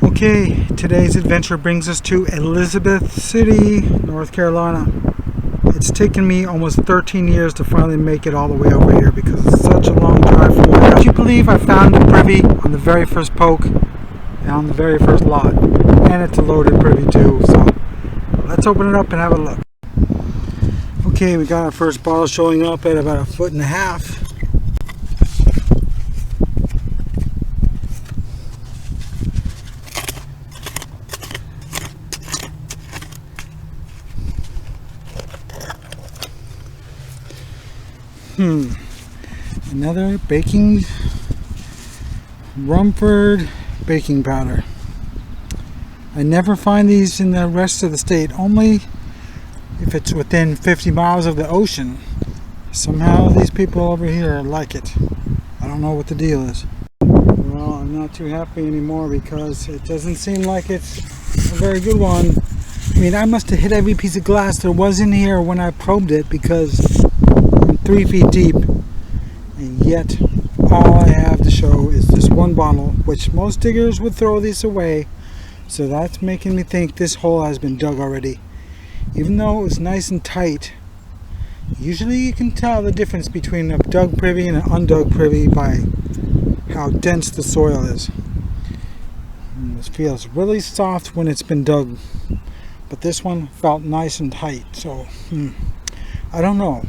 Okay, today's adventure brings us to Elizabeth City, North Carolina. It's taken me almost 13 years to finally make it all the way over here because it's such a long drive from where. Would you believe I found a privy on the very first poke and on the very first lot? And it's a loaded privy too, so let's open it up and have a look. Okay, we got our first bottle showing up at about 1.5 feet. Another baking Rumford baking powder. I never find these in the rest of the state, only if it's within 50 miles of the ocean. Somehow these people over here like it. I don't know what the deal is. Well, I'm not too happy anymore because it doesn't seem like it's a very good one. I mean, I must have hit every piece of glass there was in here when I probed it because I'm 3 feet deep. And yet, all I have to show is this one bottle, which most diggers would throw these away. So that's making me think this hole has been dug already. Even though it was nice and tight, usually you can tell the difference between a dug privy and an undug privy by how dense the soil is. And this feels really soft when it's been dug, but this one felt nice and tight. So, I don't know.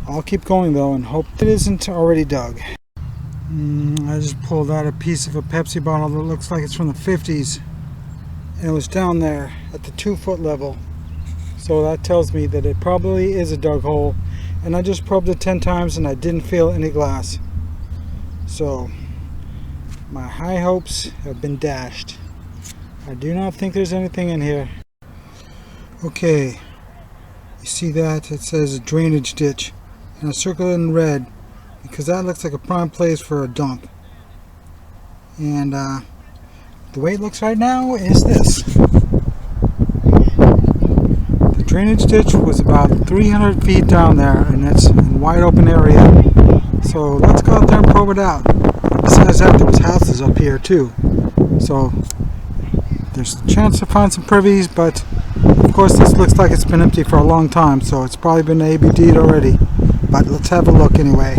I'll keep going though and hope it isn't already dug. I just pulled out a piece of a Pepsi bottle that looks like it's from the 50s. And it was down there at the 2-foot level. So that tells me that it probably is a dug hole. And I just probed it 10 times and I didn't feel any glass. So my high hopes have been dashed. I do not think there's anything in here. Okay, you see that? It says a drainage ditch. And I circle it in red because that looks like a prime place for a dump. And the way it looks right now is this. The drainage ditch was about 300 feet down there and it's a wide open area. So let's go out there and probe it out. Besides that, there was houses up here too. So there's a chance to find some privies, but of course this looks like it's been empty for a long time, so it's probably been ABD'd already. But let's have a look anyway.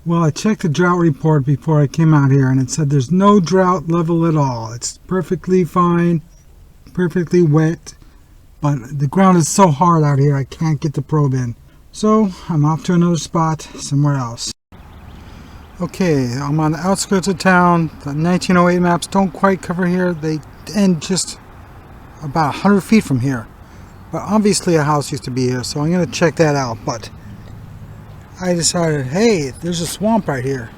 Well, I checked the drought report before I came out here and it said there's no drought level at all. It's perfectly fine, perfectly wet, but the ground is so hard out here I can't get the probe in. So I'm off to another spot somewhere else. Okay, I'm on the outskirts of town. The 1908 maps don't quite cover here. They end just about 100 feet from here. But obviously a house used to be here, so I'm going to check that out. But I decided, hey, there's a swamp right here.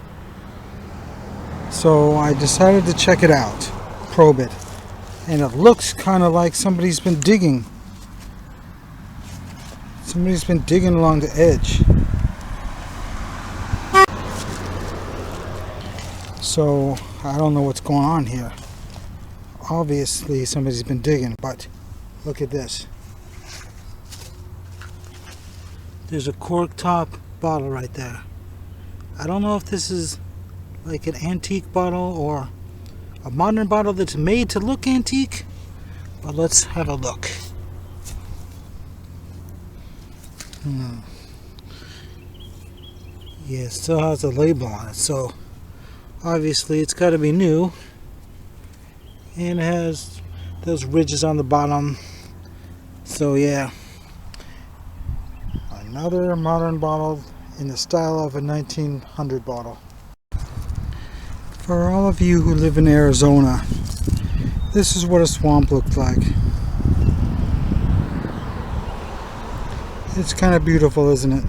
So I decided to check it out, probe it. And it looks kind of like somebody's been digging. Somebody's been digging along the edge. So I don't know what's going on here. Obviously somebody's been digging, but look at this. There's a cork top bottle right there. I don't know if this is like an antique bottle or a modern bottle that's made to look antique, but let's have a look. Yeah, it still has a label on it, so obviously it's got to be new. And it has those ridges on the bottom. So yeah, another modern bottle in the style of a 1900 bottle. For all of you who live in Arizona, this is what a swamp looked like. It's kind of beautiful, isn't it?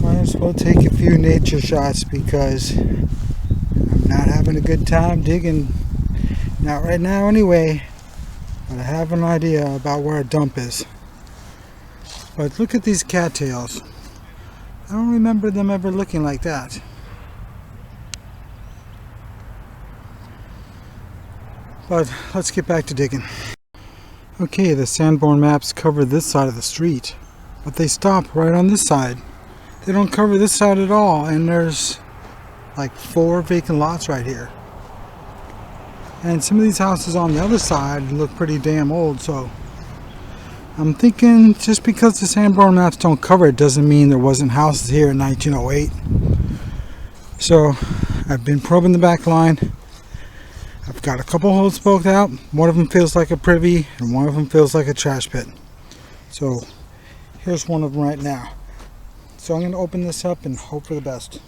Might as well take a few nature shots because I'm not having a good time digging. Not right now anyway, but I have an idea about where a dump is. But look at these cattails. I don't remember them ever looking like that. But let's get back to digging. Okay, the Sanborn maps cover this side of the street, but they stop right on this side. They don't cover this side at all, and there's like 4 vacant lots right here. And some of these houses on the other side look pretty damn old, so I'm thinking just because the Sanborn maps don't cover it doesn't mean there wasn't houses here in 1908. So I've been probing the back line. I've got a couple holes poked out. One of them feels like a privy and one of them feels like a trash pit. So here's one of them right now. So I'm going to open this up and hope for the best.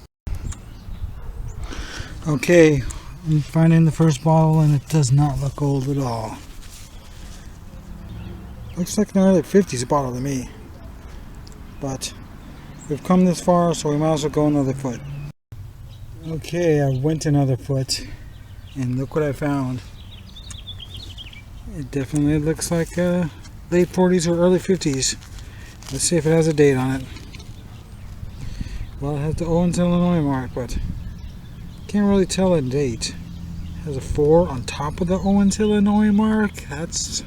Okay, I'm finding the first bottle and it does not look old at all. Looks like an early 50s bottle to me. But we've come this far, so we might as well go another foot. Okay, I went another foot and look what I found. It definitely looks like late 40s or early 50s. Let's see if it has a date on it. Well, it has the Owens, Illinois mark, but can't really tell a date. It has a 4 on top of the Owens, Illinois mark. That's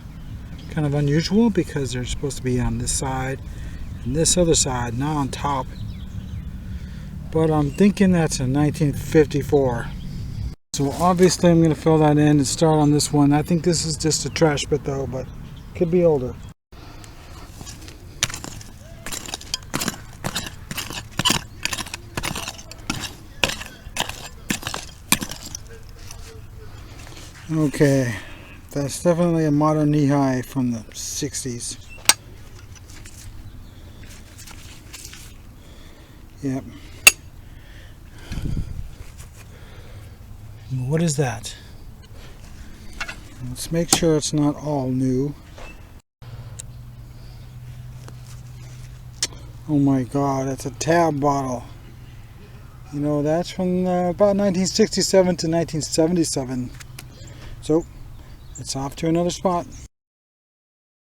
kind of unusual because they're supposed to be on this side and this other side, not on top. But I'm thinking that's a 1954. So obviously I'm going to fill that in and start on this one. I think this is just a trash pit though, but could be older. Okay, that's definitely a modern knee-high from the 60s. Yep. What is that? Let's make sure it's not all new. Oh my god, that's a tab bottle. You know, that's from about 1967 to 1977. So, it's off to another spot.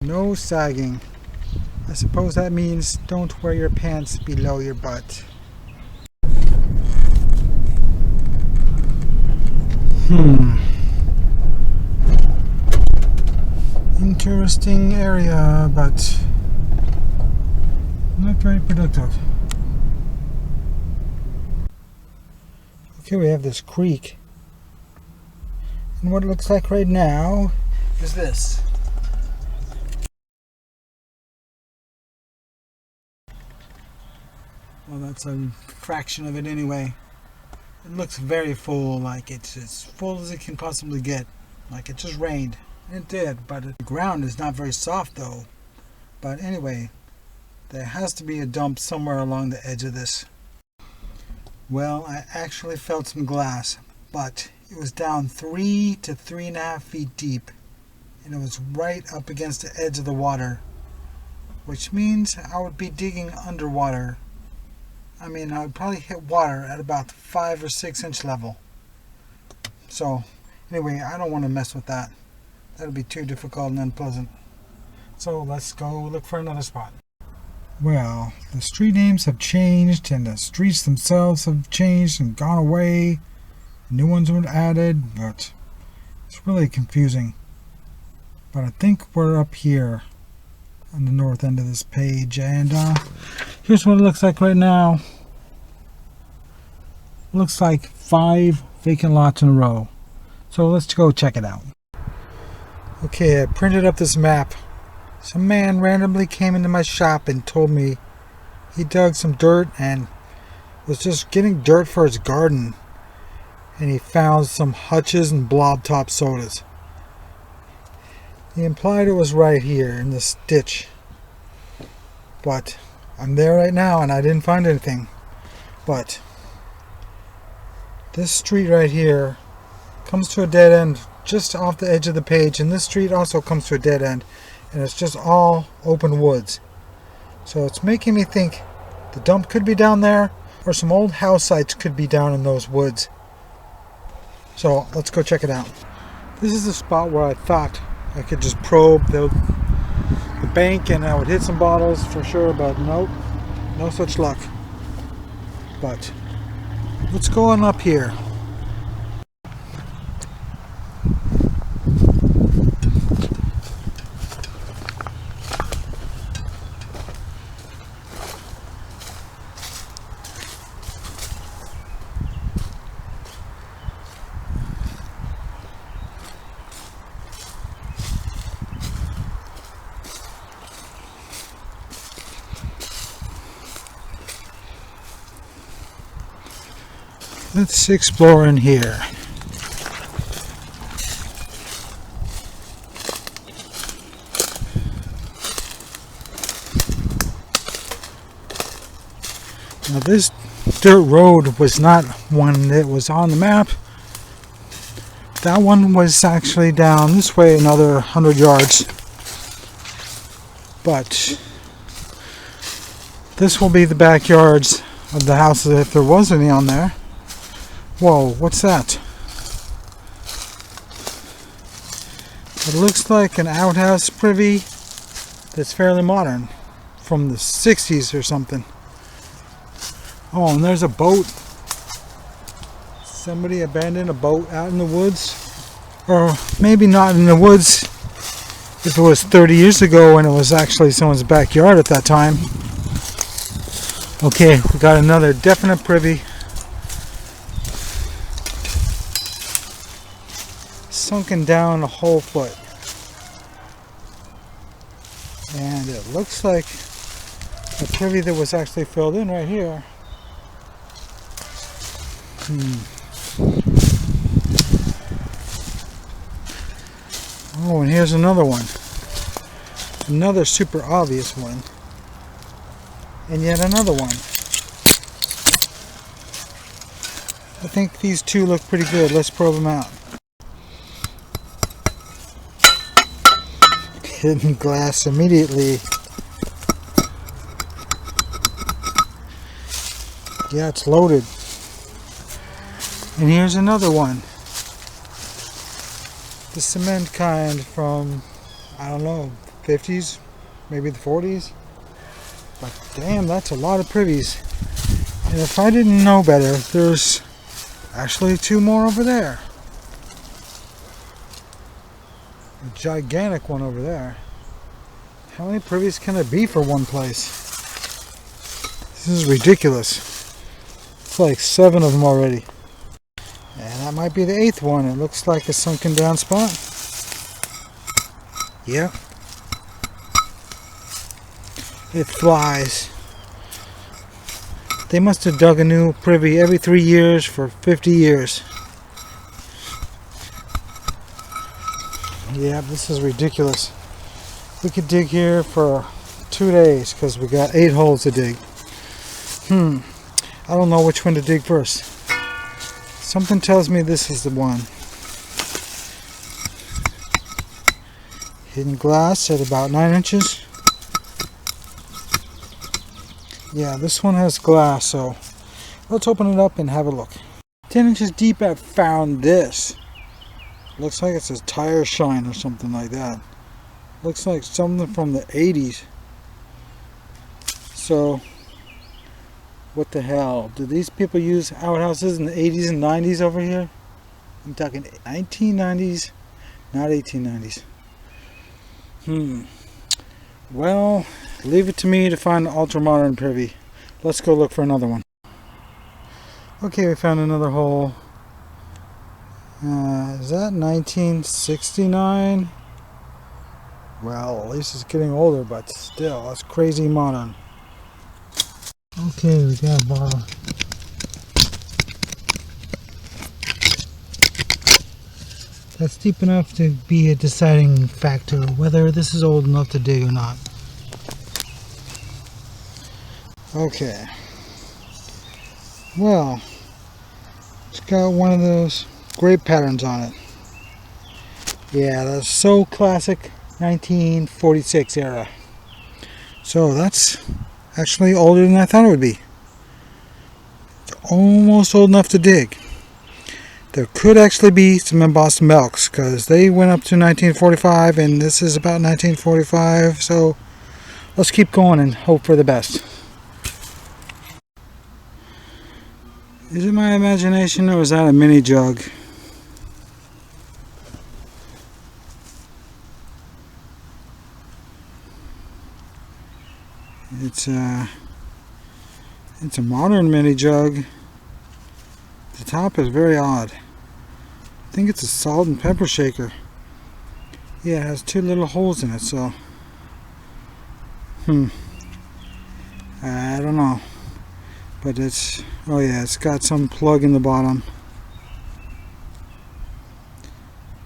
No sagging. I suppose that means don't wear your pants below your butt. Interesting area, but not very productive. Okay, we have this creek. And what it looks like right now is this. Well, that's a fraction of it anyway. It looks very full, like it's as full as it can possibly get. Like it just rained. It did, but the ground is not very soft though. But anyway, there has to be a dump somewhere along the edge of this. Well, I actually felt some glass, but it was down 3 to 3.5 feet deep, and it was right up against the edge of the water, which means I would be digging underwater. I mean, I would probably hit water at about 5 or 6 inch level. So, anyway, I don't want to mess with that. That would be too difficult and unpleasant. So, let's go look for another spot. Well, the street names have changed, and the streets themselves have changed and gone away. New ones were added, but it's really confusing. But I think we're up here on the north end of this page, and here's what it looks like right now. Looks like 5 vacant lots in a row. So let's go check it out. Okay, I printed up this map. Some man randomly came into my shop and told me he dug some dirt and was just getting dirt for his garden. And he found some hutches and blob top sodas. He implied it was right here in this ditch. But I'm there right now and I didn't find anything. But this street right here comes to a dead end just off the edge of the page, and this street also comes to a dead end, and it's just all open woods. So it's making me think the dump could be down there, or some old house sites could be down in those woods. So let's go check it out. This is the spot where I thought I could just probe the bank and I would hit some bottles for sure, but nope, no such luck. But let's go on up here. Let's explore in here. Now this dirt road was not one that was on the map. That one was actually down this way another 100 yards. But this will be the backyards of the houses if there was any on there. Whoa, what's that? It looks like an outhouse privy that's fairly modern, from the 60s or something. Oh, and there's a boat. Somebody abandoned a boat out in the woods. Or maybe not in the woods if it was 30 years ago and it was actually someone's backyard at that time. Okay, we got another definite privy. Sunken down a whole foot. And it looks like a privy that was actually filled in right here. Oh, and here's another one. Another super obvious one. And yet another one. I think these two look pretty good. Let's probe them out. Hidden glass immediately. Yeah, it's loaded. And here's another one. The cement kind from, I don't know, 50s, maybe the 40s. But damn, that's a lot of privies. And if I didn't know better, there's actually two more over there. A gigantic one over there. How many privies can there be for one place? This is ridiculous. It's like 7 of them already. And that might be the 8th one. It looks like a sunken down spot. Yep. It flies. They must have dug a new privy every 3 years for 50 years. Yeah, this is ridiculous. We could dig here for 2 days because we got 8 holes to dig. I don't know which one to dig first. Something tells me this is the one. Hidden glass at about 9 inches. Yeah, this one has glass, so let's open it up and have a look. 10 inches deep, I found this. Looks like it's a tire shine or something like that. Looks like something from the 80s. So, what the hell? Did these people use outhouses in the 80s and 90s over here? I'm talking 1990s, not 1890s. Well, leave it to me to find the ultra-modern privy. Let's go look for another one. Okay, we found another hole. Is that 1969? Well, at least it's getting older, but still, that's crazy modern. Okay, we got a bottle. That's deep enough to be a deciding factor whether this is old enough to dig or not. Okay. Well, it's got one of those grape patterns on it. Yeah, that's so classic 1946 era. So that's actually older than I thought it would be. It's almost old enough to dig. There could actually be some embossed milks because they went up to 1945 and this is about 1945. So let's keep going and hope for the best. Is it my imagination or is that a mini jug? It's a modern mini jug. The top is very odd. I think it's a salt and pepper shaker. Yeah, it has 2 little holes in it, so I don't know. But it's, oh yeah, it's got some plug in the bottom.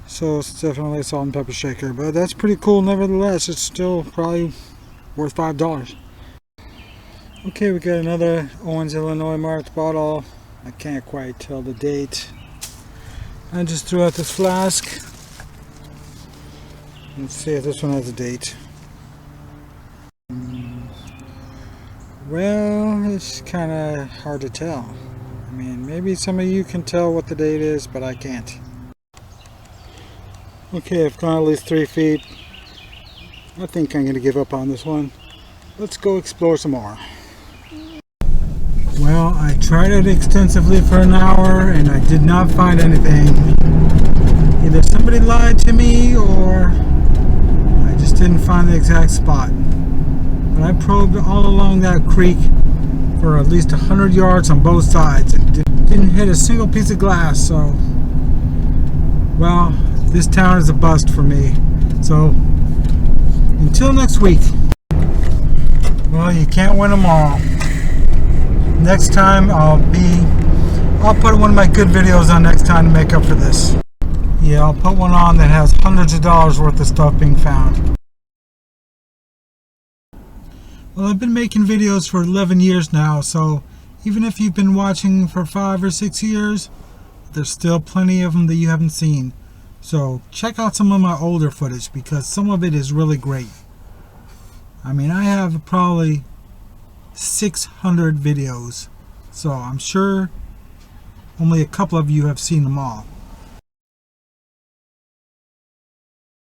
So it's definitely a salt and pepper shaker. But that's pretty cool nevertheless. It's still probably worth $5. Okay, we got another Owens, Illinois marked bottle. I can't quite tell the date. I just threw out this flask. Let's see if this one has a date. Well, it's kind of hard to tell. I mean, maybe some of you can tell what the date is, but I can't. Okay, I've gone at least 3 feet. I think I'm going to give up on this one. Let's go explore some more. Well, I tried it extensively for an hour and I did not find anything. Either somebody lied to me or I just didn't find the exact spot. But I probed all along that creek for at least 100 yards on both sides. It didn't hit a single piece of glass, so well, this town is a bust for me. So until next week. Well, you can't win them all. Next time I'll put one of my good videos on next time to make up for this. Yeah, I'll put one on that has hundreds of dollars worth of stuff being found. Well, I've been making videos for 11 years now, so even if you've been watching for 5 or 6 years, there's still plenty of them that you haven't seen. So check out some of my older footage because some of it is really great. I mean, I have probably 600 videos, so I'm sure only a couple of you have seen them all.